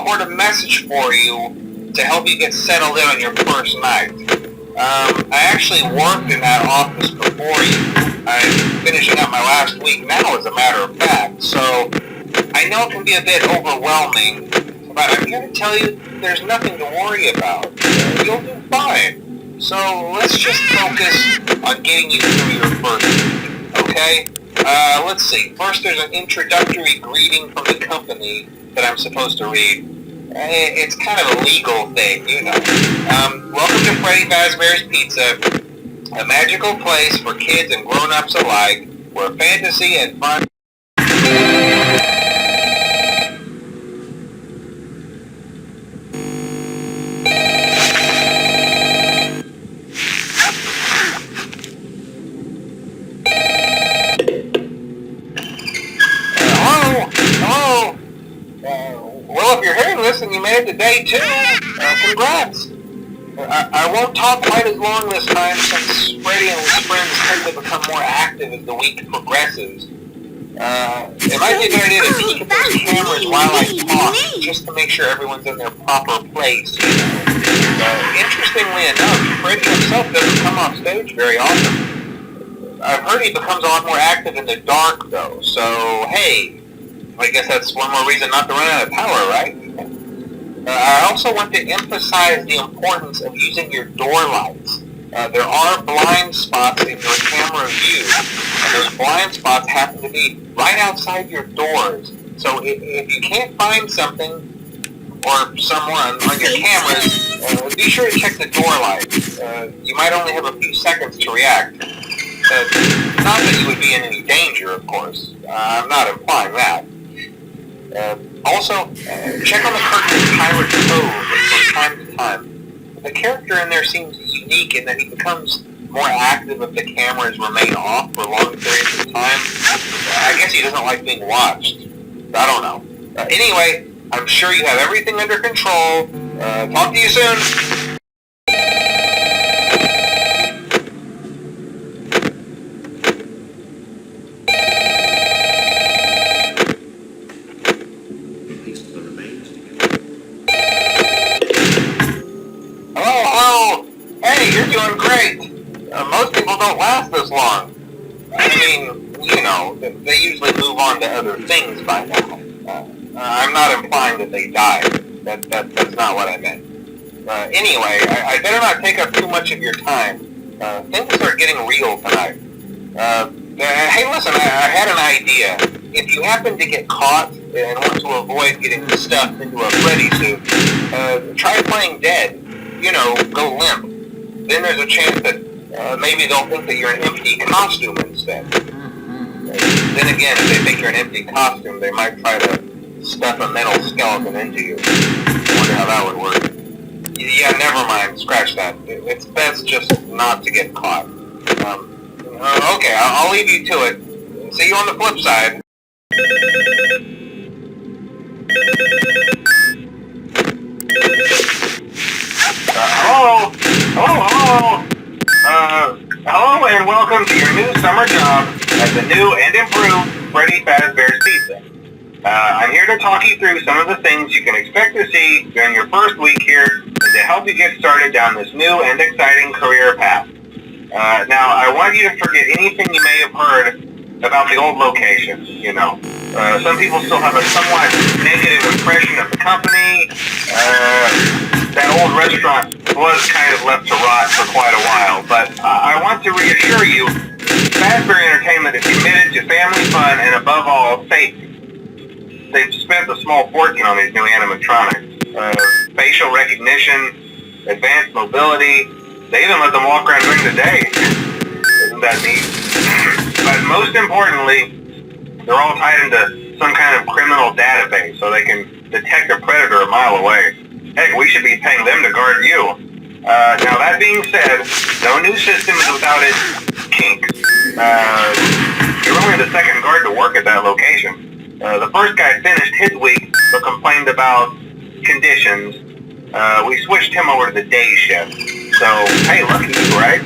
record a message for you to help you get settled in on your first night. I actually worked in that office before you. I'm finishing up my last week now, as a matter of fact, so I know it can be a bit overwhelming, but I'm here to tell you there's nothing to worry about. You'll do fine. So let's just focus on getting you through your first week, okay? Let's see. First, there's an introductory greeting from the company that I'm supposed to read. It's kind of a legal thing, you know. Welcome to Freddy Fazbear's Pizza, a magical place for kids and grown-ups alike, where fantasy and fun... Hello? Well, if you're hearing this and you made it to day 2, congrats. I won't talk quite as long this time since Freddy and his friends tend to become more active as the week progresses. It might be a good idea to peek at those cameras while I talk, just to make sure everyone's in their proper place. Interestingly enough, Freddy himself doesn't come off stage very often. I've heard he becomes a lot more active in the dark, though, so hey, I guess that's one more reason not to run out of power, right? I also want to emphasize the importance of using your door lights. There are blind spots in your camera view, and those blind spots happen to be right outside your doors. So if you can't find something or someone on your cameras, be sure to check the door lights. You might only have a few seconds to react. Not that you would be in any danger, of course. I'm not implying that. Also, check on the curtain in Pirate Cove from time to time. The character in there seems unique in that he becomes more active if the cameras remain off for long periods of time. I guess he doesn't like being watched. I don't know. Anyway, I'm sure you have everything under control. Talk to you soon. You're doing great. Most people don't last this long. I mean, you know, they usually move on to other things by now. I'm not implying that they died. That's not what I meant. Anyway, I better not take up too much of your time. Things are getting real tonight. Hey, listen, I had an idea. If you happen to get caught and want to avoid getting stuffed into a Freddy suit, try playing dead. You know, go limp. Then there's a chance that maybe they'll think that you're an empty costume instead. Then again, if they think you're an empty costume, they might try to stuff a metal skeleton into you. I wonder how that would work. Yeah, never mind. Scratch that. It's best just not to get caught. Okay, I'll leave you to it. See you on the flip side. Hello? Hello and welcome to your new summer job at the new and improved Freddy Fazbear's Pizza. I'm here to talk you through some of the things you can expect to see during your first week here and to help you get started down this new and exciting career path. Now, I want you to forget anything you may have heard about the old location, you know. Some people still have a somewhat negative impression of the company. That old restaurant was kind of left to rot for quite a while, but I want to reassure you, Fazbear Entertainment is committed to family fun and above all, safety. They've spent a small fortune on these new animatronics. Facial recognition, advanced mobility, they even let them walk around during the day. Isn't that neat? But most importantly, they're all tied into some kind of criminal database so they can detect a predator a mile away. Heck, we should be paying them to guard you. Now that being said, no new system is without its kinks. You're only the second guard to work at that location. The first guy finished his week but complained about conditions. We switched him over to the day shift. So, hey, lucky you, right?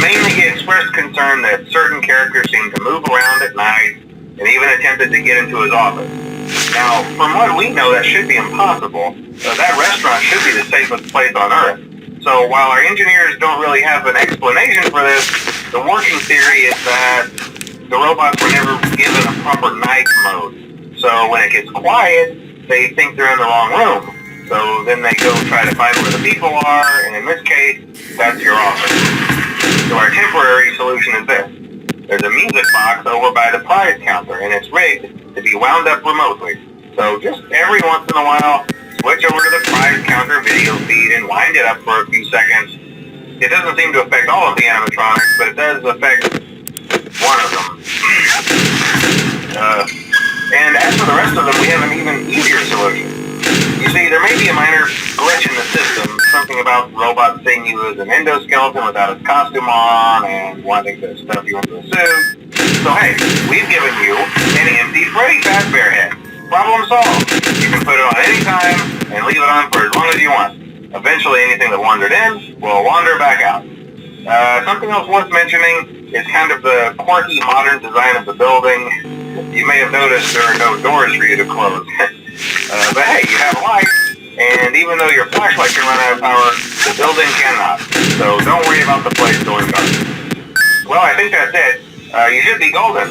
Mainly he expressed concern that certain characters seemed to move around at night and even attempted to get into his office. Now, from what we know, that should be impossible. That restaurant should be the safest place on Earth. So while our engineers don't really have an explanation for this, the working theory is that the robots were never given a proper night mode. So when it gets quiet, they think they're in the wrong room. So then they go try to find where the people are, and in this case, that's your office. So our temporary solution is this. There's a music box over by the prize counter, and it's rigged to be wound up remotely. So just every once in a while, switch over to the prize counter video feed and wind it up for a few seconds. It doesn't seem to affect all of the animatronics, but it does affect one of them. And as for the rest of them, we have an even easier solution. You see, there may be a minor glitch in the system, something about robots seeing you as an endoskeleton without his costume on and wanting to stuff you into a suit. So hey, we've given you an empty Freddy Fazbear head. Problem solved. You can put it on any time and leave it on for as long as you want. Eventually anything that wandered in will wander back out. Something else worth mentioning is kind of the quirky modern design of the building. You may have noticed there are no doors for you to close. But hey, you have a light, and even though your flashlight can run out of power, the building cannot. So don't worry about the place going dark. Well, I think that's it. You should be golden.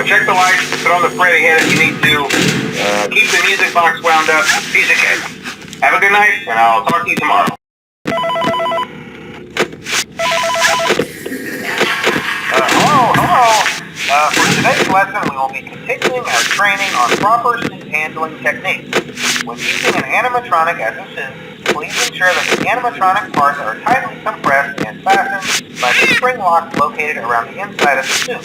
Check the lights, put on the Freddy head if you need to. Keep the music box wound up. Piece of cake. Have a good night, and I'll talk to you tomorrow. Hello. For today's lesson, we will be continuing our training on proper suit handling techniques. When using an animatronic as a suit, please ensure that the animatronic parts are tightly compressed and fastened by the spring locks located around the inside of the suit.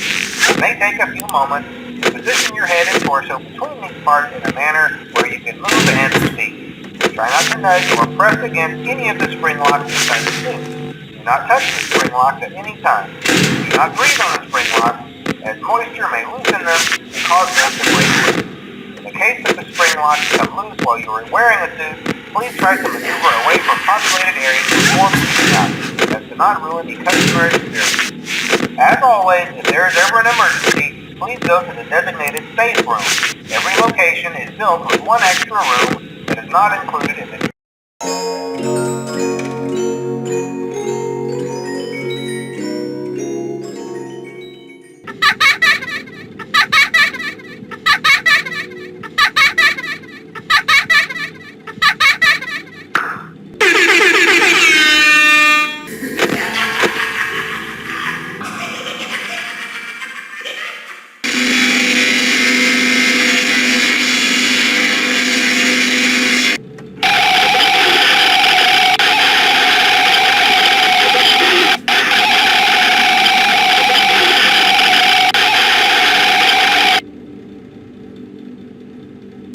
It may take a few moments to position your head and torso between these parts in a manner where you can move and speak. Try not to nudge or press against any of the spring locks inside the suit. Do not touch the spring locks at any time. Do not breathe on the spring locks, as moisture may loosen them and cause them to break loose. In the case that the spring locks come loose while you are wearing a suit, please try to maneuver away from populated areas before moving out, as to not ruin the customer experience. As always, if there is ever an emergency, please go to the designated safe room. Every location is built with one extra room that is not included in the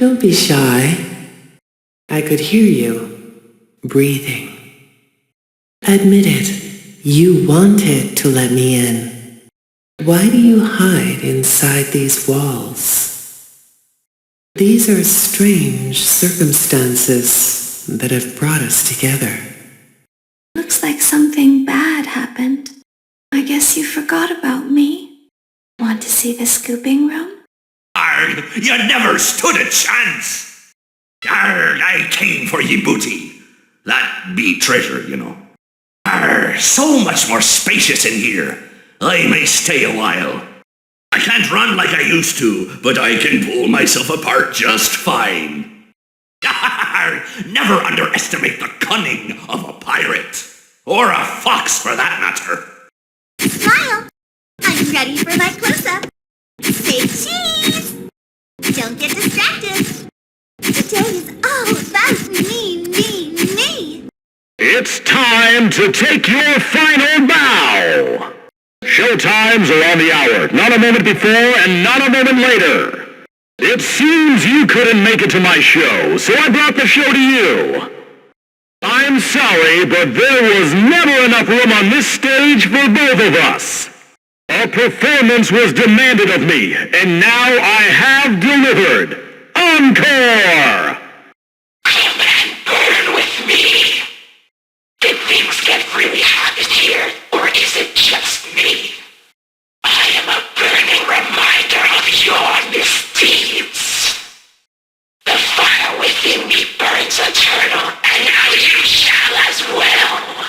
Don't be shy. I could hear you breathing. Admit it, you wanted to let me in. Why do you hide inside these walls? These are strange circumstances that have brought us together. Looks like something bad happened. I guess you forgot about me. Want to see the scooping room? Arg, you never stood a chance! Arg, I came for ye booty. That be treasure, you know. Arg, so much more spacious in here. I may stay a while. I can't run like I used to, but I can pull myself apart just fine. Arg, never underestimate the cunning of a pirate. Or a fox, for that matter. Smile! I'm ready for my close-up. Say cheese! Don't get distracted. Today is all about me. It's time to take your final bow. Show times are on the hour, not a moment before and not a moment later. It seems you couldn't make it to my show, so I brought the show to you. I'm sorry, but there was never enough room on this stage for both of us. A performance was demanded of me, and now I have delivered. Encore! Man, burn with me. Did things get really hot in here, or is it just me? I am a burning reminder of your misdeeds. eternal, and now you shall as well.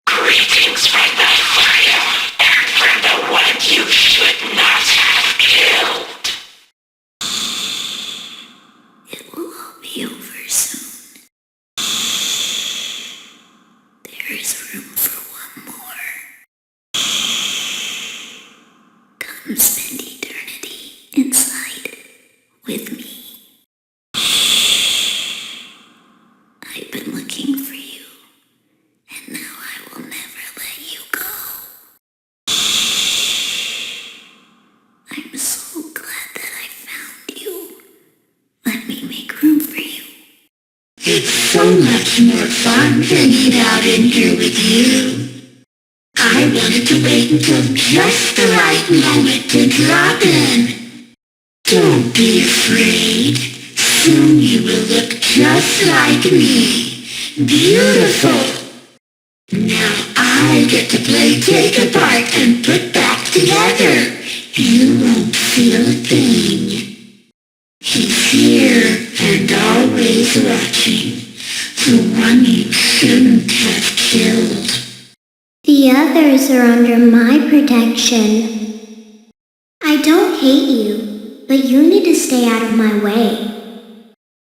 Greetings from the fire, and from the one you should not have killed. It will all be over soon. There is room for one more. Come spend eternity inside with me. I've been looking for you, and now I will never let you go. I'm so glad that I found you. Let me make room for you. It's so much more fun hanging out in here with you. I wanted to wait until just the right moment to drop in. Don't be afraid. Soon you will look just like me. Beautiful. Now I get to play take apart and put back together. You won't feel a thing. He's here and always watching. The one you shouldn't have killed. The others are under my protection. I don't hate you, but you need to stay out of my way.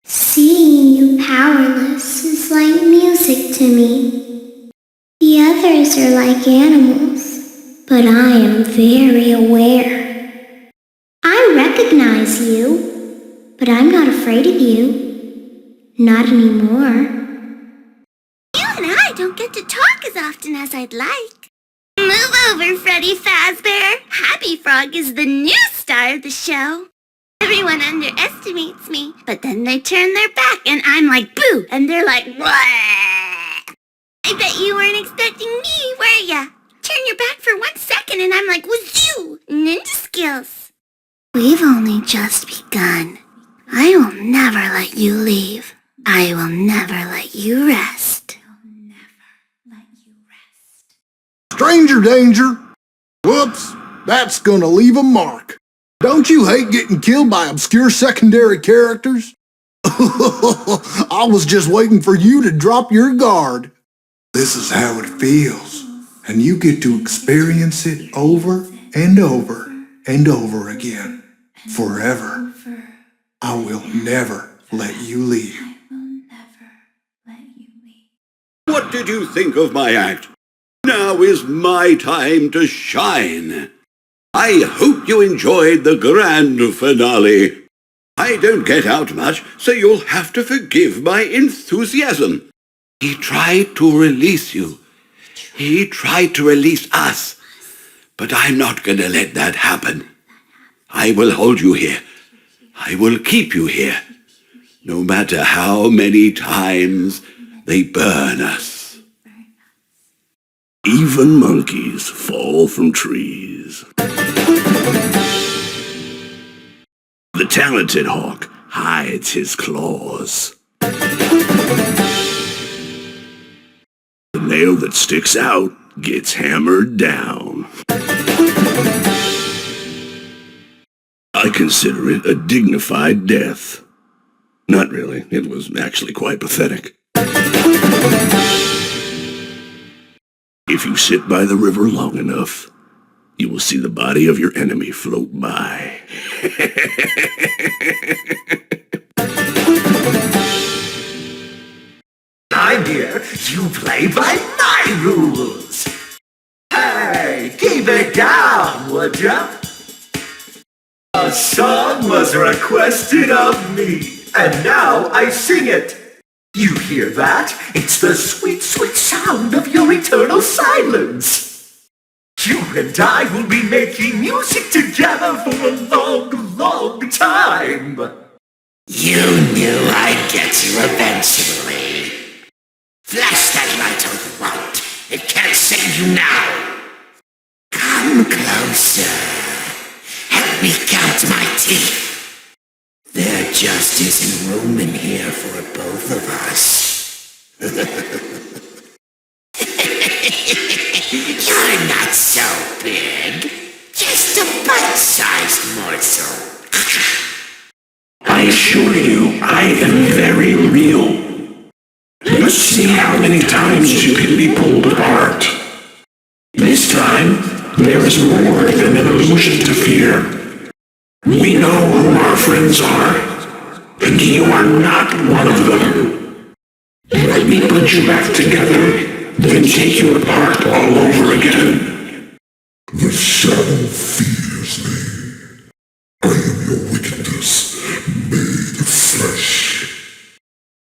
Seeing you powerless is like music to me. The others are like animals, but I am very aware. I recognize you, but I'm not afraid of you. Not anymore. You and I don't get to talk as often as I'd like. Move over, Freddy Fazbear. Happy Frog is the new star of the show. Everyone underestimates me, but then they turn their back and I'm like, boo, and they're like, wah. I bet you weren't expecting me, were ya? Turn your back for 1 second and I'm like, wazoo, ninja skills. We've only just begun. I will never let you leave. I will never let you rest. Stranger danger! Whoops, that's gonna leave a mark. Don't you hate getting killed by obscure secondary characters? I was just waiting for you to drop your guard. This is how it feels, and you get to experience it over and over and over again, forever. I will never let you leave. What did you think of my act? Now is my time to shine. I hope you enjoyed the grand finale. I don't get out much, so you'll have to forgive my enthusiasm. He tried to release you. He tried to release us. But I'm not going to let that happen. I will hold you here. I will keep you here, no matter how many times they burn us. Even monkeys fall from trees. The talented hawk hides his claws. The nail that sticks out gets hammered down. I consider it a dignified death. Not really. It was actually quite pathetic. If you sit by the river long enough, you will see the body of your enemy float by. I'm here. You play by my rules. Hey, keep it down, would ya? A song was requested of me, and now I sing it. You hear that? It's the sweet, sweet sound of your eternal silence. You and I will be making music together for a long, long time. You knew I'd get you eventually. Flash that light on the wand. It can't save you now. Come closer. Help me count my teeth. There just isn't room in here for both of us. You're not so big. Just a bite-sized morsel. I assure you, I am very real. Let's see how many times you can be pulled apart. This time, there is more than an illusion to fear. We know who our friends are, and you are not one of them. Let me put you back together, then take you apart all over again. The shadow fears me. I am your wickedness, made of flesh.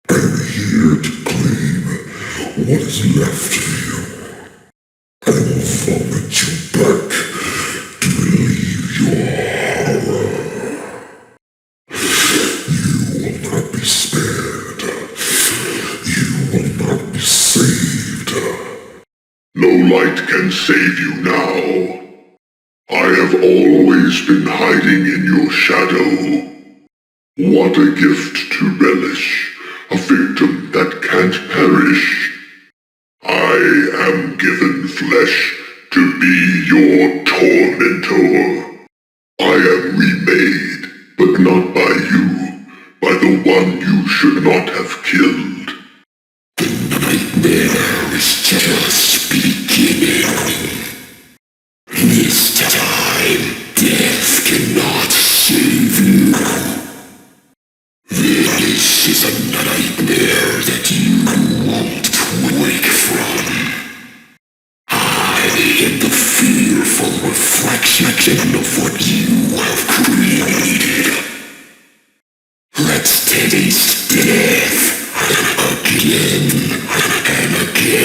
I am here to claim what is left of you. I will vomit you back to relieve your horror. You will not be spared. You will not be saved. No light can save you now. I have always been hiding in your shadow. What a gift to relish, a victim that can't perish. I am given flesh to be your tormentor. I am remade, but not by you, by the one you should not have killed. The nightmare is just beginning. This time, death cannot save you. This is a nightmare that you won't wake from. I am the fearful reflection of what you have created. Let's taste death again and again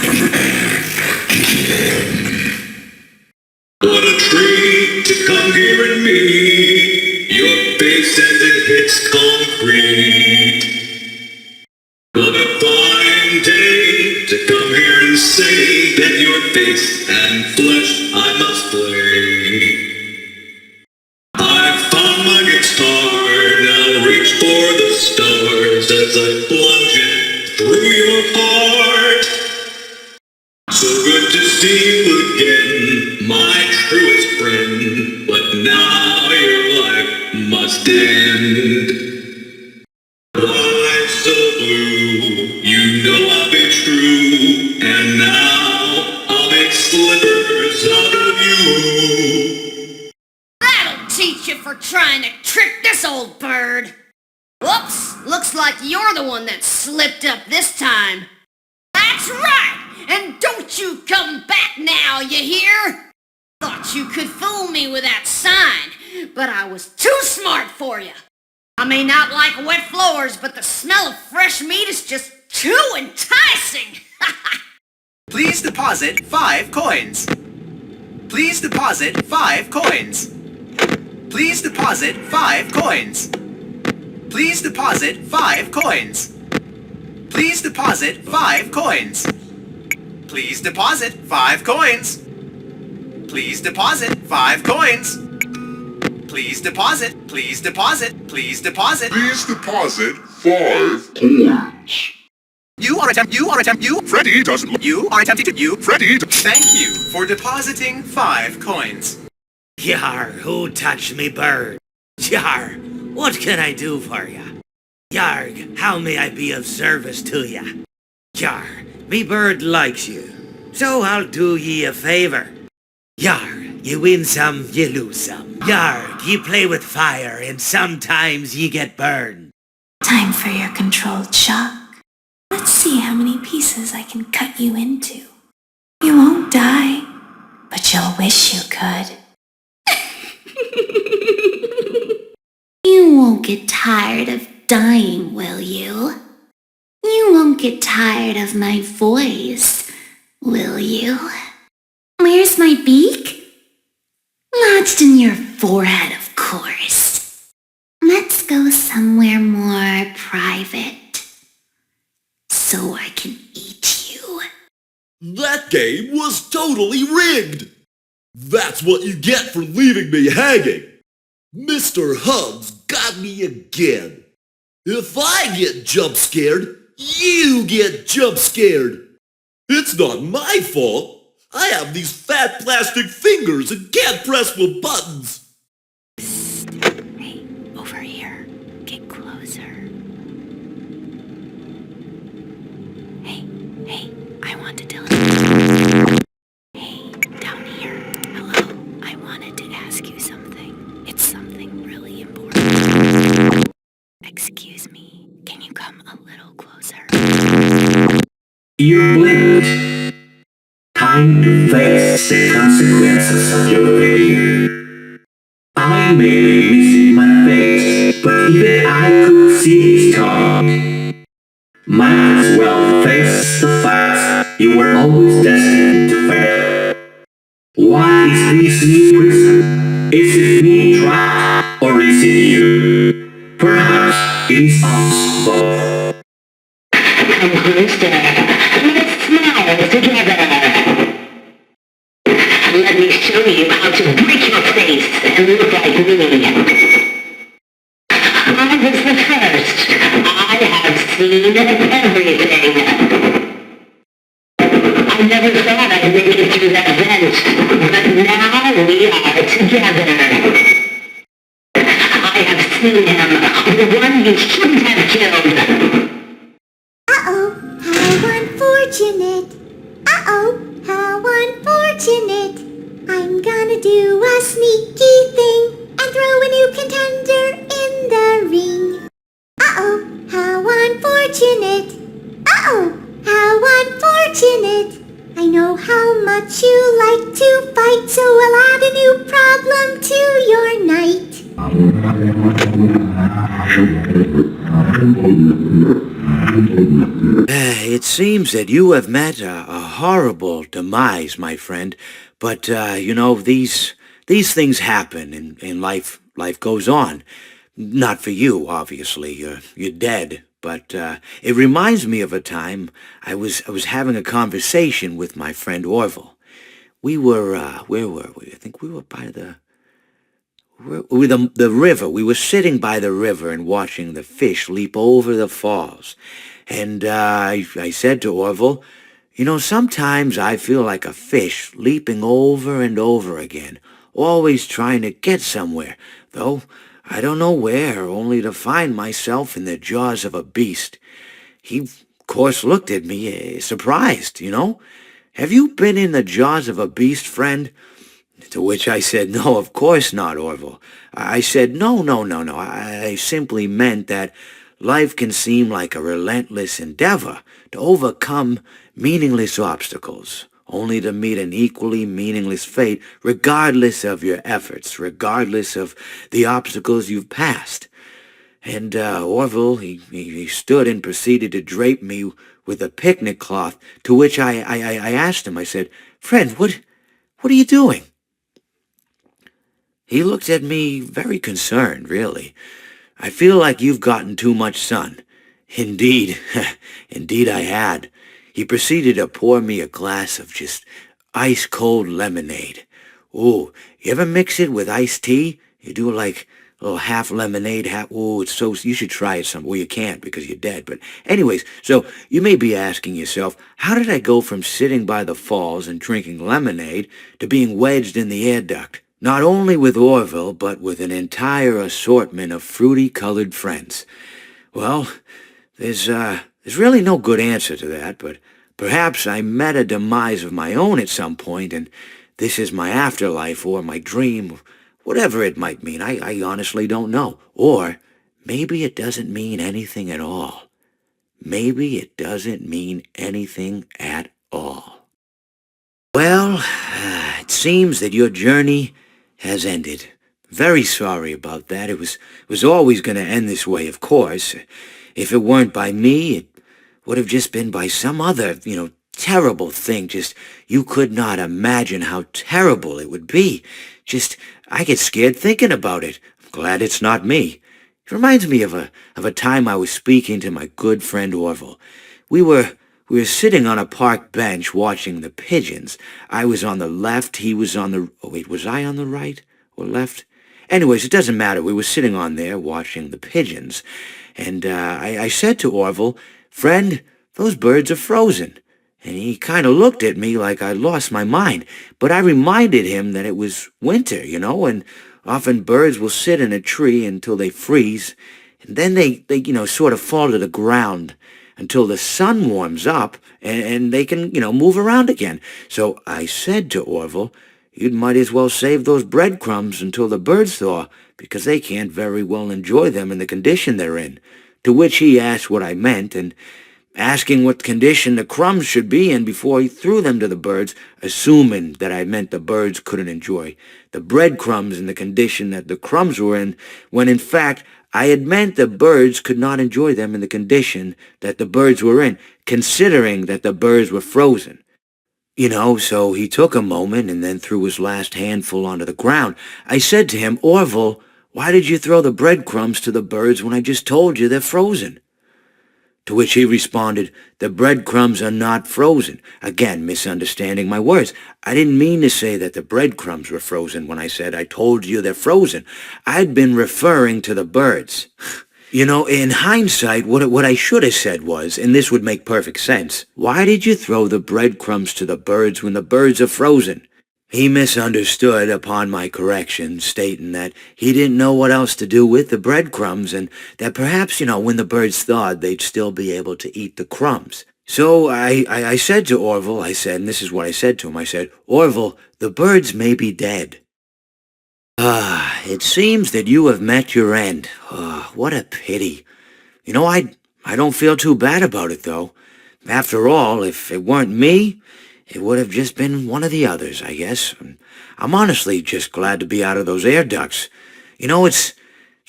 and again. What a treat to come here and meet your face as it hits concrete. What a fine day to come here and say that your face and flesh I must play. I've found my guitar, now reach for the stars as I plunge it through your heart. So good to see you again, my truest friend, but now your life must end. Why so blue? You know I'll be true, and now I'll make slippers out of you. That'll teach you for trying to trick this old bird. Whoops, looks like you're the one that slipped up this time. That's right! And don't you come back now, you hear? Thought you could fool me with that sign, but I was too smart for you. I may not like wet floors, but the smell of fresh meat is just too enticing. Please deposit 5 coins. Please deposit 5 coins. Please deposit 5 coins. Please deposit 5 coins. Please deposit 5 coins. Please deposit 5 coins. Please deposit 5 coins. Please deposit. Please deposit. Please deposit. Please deposit 5 coins. You are Freddy doesn't. You are attempting to. Freddy. Thank you for depositing 5 coins. Yar, who touched me bird? Yar, what can I do for ya? Yarg, how may I be of service to ya? Yar, me bird likes you, so I'll do ye a favor. Yar, you win some, you lose some. Yarg, you play with fire, and sometimes ye get burned. Time for your controlled shock. Let's see how many pieces I can cut you into. You won't die, but you'll wish you could. You won't get tired of dying, will you? You won't get tired of my voice, will you? Where's my beak? Lodged in your forehead, of course. Let's go somewhere more private, so I can eat you. That game was totally rigged! That's what you get for leaving me hanging! Mr. Hugs got me again. If I get jump scared, you get jump scared. It's not my fault. I have these fat plastic fingers and can't press the buttons. Hey, over here. Get closer. You blinked. Time to face the consequences of your behavior. I may be missing my face, but even I could see his tongue. Might as well face the facts. You were always destined to fail. What is this new prison? Is it me trapped, or is it you? Perhaps it is us both. Come closer. Let's smile together. Let me show you how to break your face and look like me. I was the first. I have seen everything. I never thought I'd make it through that vent, but now we are together. I have seen him, the one you shouldn't have killed. Uh-oh, how unfortunate. Uh-oh, how unfortunate. I'm gonna do a sneaky thing and throw a new contender in the ring. Uh-oh, how unfortunate. Uh-oh, how unfortunate. I know how much you like to fight, so I'll add a new problem to your night. It seems that you have met a horrible demise, my friend. But, these things happen in life. Life goes on. Not for you, obviously. You're dead. But it reminds me of a time I was having a conversation with my friend Orville. We were, where were we? I think we were by the river. We were sitting by the river and watching the fish leap over the falls. And I said to Orville, sometimes I feel like a fish leaping over and over again, always trying to get somewhere, though I don't know where, only to find myself in the jaws of a beast. He, of course, looked at me, surprised, Have you been in the jaws of a beast, friend? To which I said, no, of course not, Orville. I said, no. I simply meant that life can seem like a relentless endeavor to overcome meaningless obstacles, only to meet an equally meaningless fate regardless of your efforts, regardless of the obstacles you've passed. And Orville, he stood and proceeded to drape me with a picnic cloth, to which I asked him, I said, friend, what are you doing? He looked at me very concerned, really. I feel like you've gotten too much sun. Indeed, indeed I had. He proceeded to pour me a glass of just ice-cold lemonade. Ooh, you ever mix it with iced tea? You do like a little half lemonade, half... Ooh, it's so... You should try it some... Well, you can't because you're dead. But anyways, so you may be asking yourself, how did I go from sitting by the falls and drinking lemonade to being wedged in the air duct? Not only with Orville, but with an entire assortment of fruity-colored friends. Well, there's really no good answer to that, but perhaps I met a demise of my own at some point, and this is my afterlife or my dream, whatever it might mean. I honestly don't know. Or maybe it doesn't mean anything at all. Maybe it doesn't mean anything at all. Well, it seems that your journey has ended. Very sorry about that. It was always going to end this way, of course. If it weren't by me, it would have just been by some other, terrible thing. Just, you could not imagine how terrible it would be. Just, I get scared thinking about it. I'm glad it's not me. It reminds me of a time I was speaking to my good friend Orville. We were sitting on a park bench watching the pigeons. I was on the left, he was on the... Oh, wait, was I on the right or left? Anyways, it doesn't matter. We were sitting on there watching the pigeons. And I said to Orville, friend, those birds are frozen. And he kind of looked at me like I lost my mind. But I reminded him that it was winter, and often birds will sit in a tree until they freeze. And then they sort of fall to the ground until the sun warms up and they can, move around again. So I said to Orville, you might as well save those breadcrumbs until the birds thaw, because they can't very well enjoy them in the condition they're in. To which he asked what I meant, and asking what condition the crumbs should be in before he threw them to the birds, assuming that I meant the birds couldn't enjoy the breadcrumbs in the condition that the crumbs were in, when in fact I had meant the birds could not enjoy them in the condition that the birds were in, considering that the birds were frozen. So he took a moment and then threw his last handful onto the ground. I said to him, "Orville, why did you throw the breadcrumbs to the birds when I just told you they're frozen?" To which he responded, "The breadcrumbs are not frozen." Again, misunderstanding my words. I didn't mean to say that the breadcrumbs were frozen when I said I told you they're frozen. I'd been referring to the birds. In hindsight, what I should have said was, and this would make perfect sense, "Why did you throw the breadcrumbs to the birds when the birds are frozen?" He misunderstood upon my correction, stating that he didn't know what else to do with the breadcrumbs, and that perhaps, when the birds thawed, they'd still be able to eat the crumbs. So I said to Orville, and this is what I said to him, I said, "Orville, the birds may be dead." It seems that you have met your end. What a pity. I don't feel too bad about it, though. After all, if it weren't me, it would have just been one of the others, I guess. I'm honestly just glad to be out of those air ducts. It's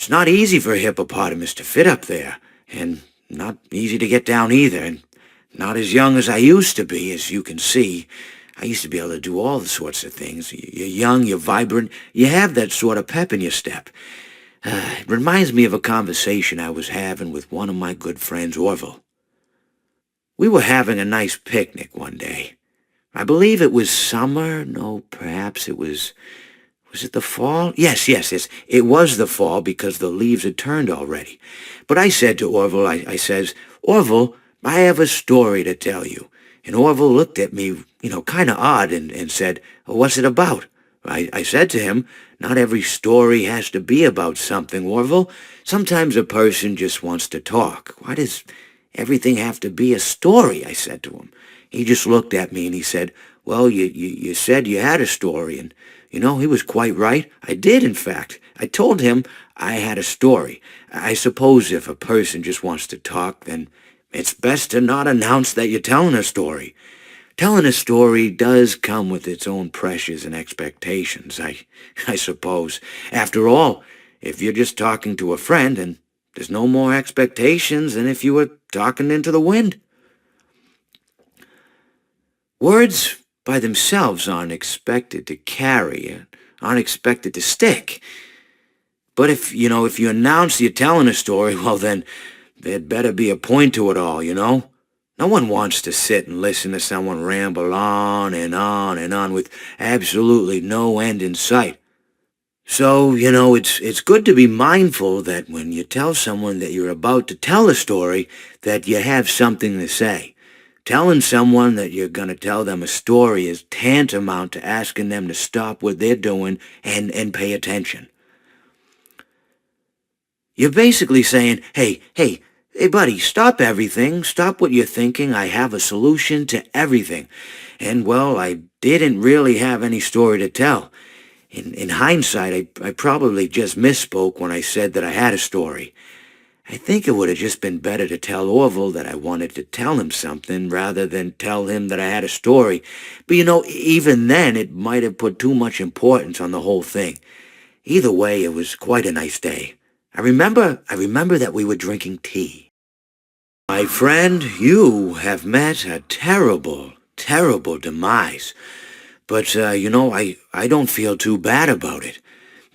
not easy for a hippopotamus to fit up there, and not easy to get down either, and not as young as I used to be, as you can see. I used to be able to do all sorts of things. You're young, you're vibrant, you have that sort of pep in your step. It reminds me of a conversation I was having with one of my good friends, Orville. We were having a nice picnic one day. I believe it was summer. No, perhaps it was it the fall? Yes. It was the fall because the leaves had turned already. But I said to Orville, I says, "Orville, I have a story to tell you." And Orville looked at me, kind of odd and said, "What's it about?" I said to him, "Not every story has to be about something, Orville. Sometimes a person just wants to talk. Why does everything have to be a story?" I said to him. He just looked at me and he said, "Well, you said you had a story." And, he was quite right. I did, in fact. I told him I had a story. I suppose if a person just wants to talk, then it's best to not announce that you're telling a story. Telling a story does come with its own pressures and expectations, I suppose. After all, if you're just talking to a friend, then there's no more expectations than if you were talking into the wind. Words by themselves aren't expected to carry, aren't expected to stick. But if you announce you're telling a story, well then, there'd better be a point to it all, No one wants to sit and listen to someone ramble on and on and on with absolutely no end in sight. So, it's good to be mindful that when you tell someone that you're about to tell a story, that you have something to say. Telling someone that you're going to tell them a story is tantamount to asking them to stop what they're doing and pay attention. You're basically saying, hey, buddy, stop everything. Stop what you're thinking. I have a solution to everything. And, well, I didn't really have any story to tell. In hindsight, I probably just misspoke when I said that I had a story. I think it would have just been better to tell Orville that I wanted to tell him something rather than tell him that I had a story. But even then, it might have put too much importance on the whole thing. Either way, it was quite a nice day. I remember that we were drinking tea. "My friend, you have met a terrible, terrible demise. But, I don't feel too bad about it.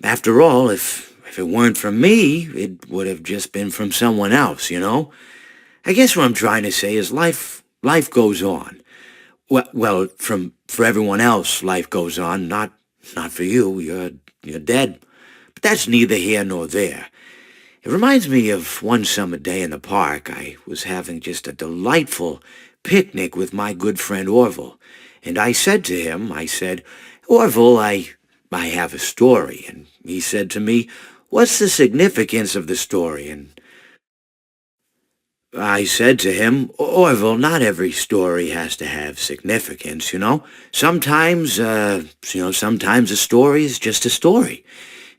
After all, if it weren't from me, it would have just been from someone else, I guess what I'm trying to say is life goes on. Well, for everyone else, life goes on, not for you. You're dead. But that's neither here nor there. It reminds me of one summer day in the park. I was having just a delightful picnic with my good friend Orville. And I said to him, "Orville, I have a story." And he said to me, "What's the significance of the story?" And I said to him, "Orville, not every story has to have significance, Sometimes, sometimes a story is just a story.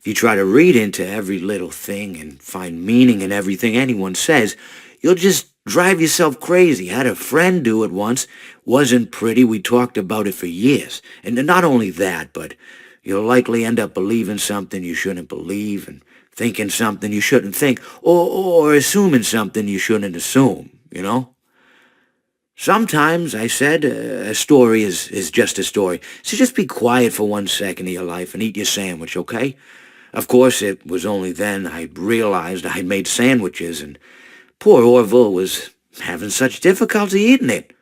If you try to read into every little thing and find meaning in everything anyone says, you'll just Drive yourself crazy. Had a friend do it once. Wasn't pretty. We talked about it for years. And not only that, but you'll likely end up believing something you shouldn't believe and thinking something you shouldn't think, or assuming something you shouldn't assume, you know? Sometimes, I said, a story is just a story. So just be quiet for 1 second of your life and eat your sandwich, okay? Of course, it was only then I realized I'd made sandwiches, and poor Orville was having such difficulty eating it.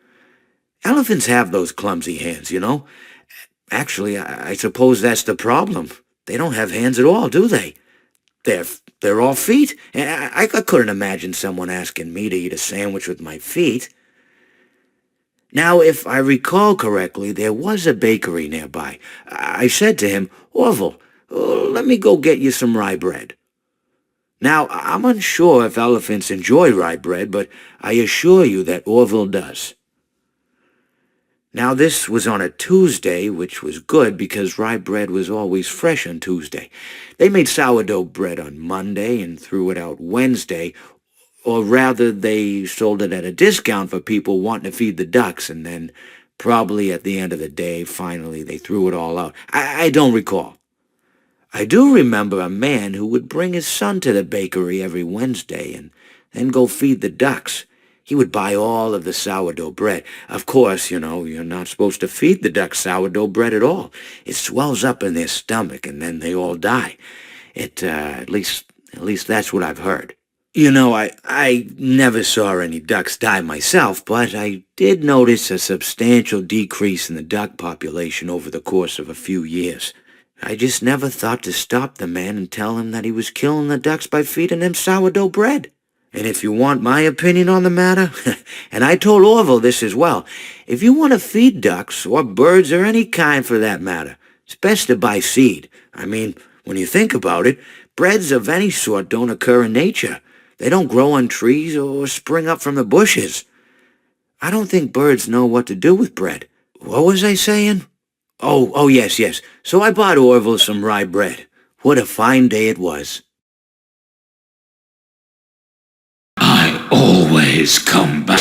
Elephants have those clumsy hands, you know? Actually, I suppose that's the problem. They don't have hands at all, do they? They're all feet. I couldn't imagine someone asking me to eat a sandwich with my feet. Now, if I recall correctly, there was a bakery nearby. I said to him, Orville, let me go get you some rye bread. Now, I'm unsure if elephants enjoy rye bread, but I assure you that Orville does. Now, this was on a Tuesday, which was good because rye bread was always fresh on Tuesday. They made sourdough bread on Monday and threw it out Wednesday, or rather, they sold it at a discount for people wanting to feed the ducks, and then probably at the end of the day, finally, they threw it all out. I don't recall. I do remember a man who would bring his son to the bakery every Wednesday and then go feed the ducks. He would buy all of the sourdough bread. Of course, you know, you're not supposed to feed the ducks sourdough bread at all. It swells up in their stomach, and then they all die. At least that's what I've heard. You know, I never saw any ducks die myself, but I did notice a substantial decrease in the duck population over the course of a few years. I just never thought to stop the man and tell him that he was killing the ducks by feeding them sourdough bread. And if you want my opinion on the matter, and I told Orville this as well, if you want to feed ducks, or birds, or any kind for that matter, it's best to buy seed. I mean, when you think about it, breads of any sort don't occur in nature. They don't grow on trees or spring up from the bushes. I don't think birds know what to do with bread. What was I saying? Oh, yes. So I bought Orville some rye bread. What a fine day it was. I always come back.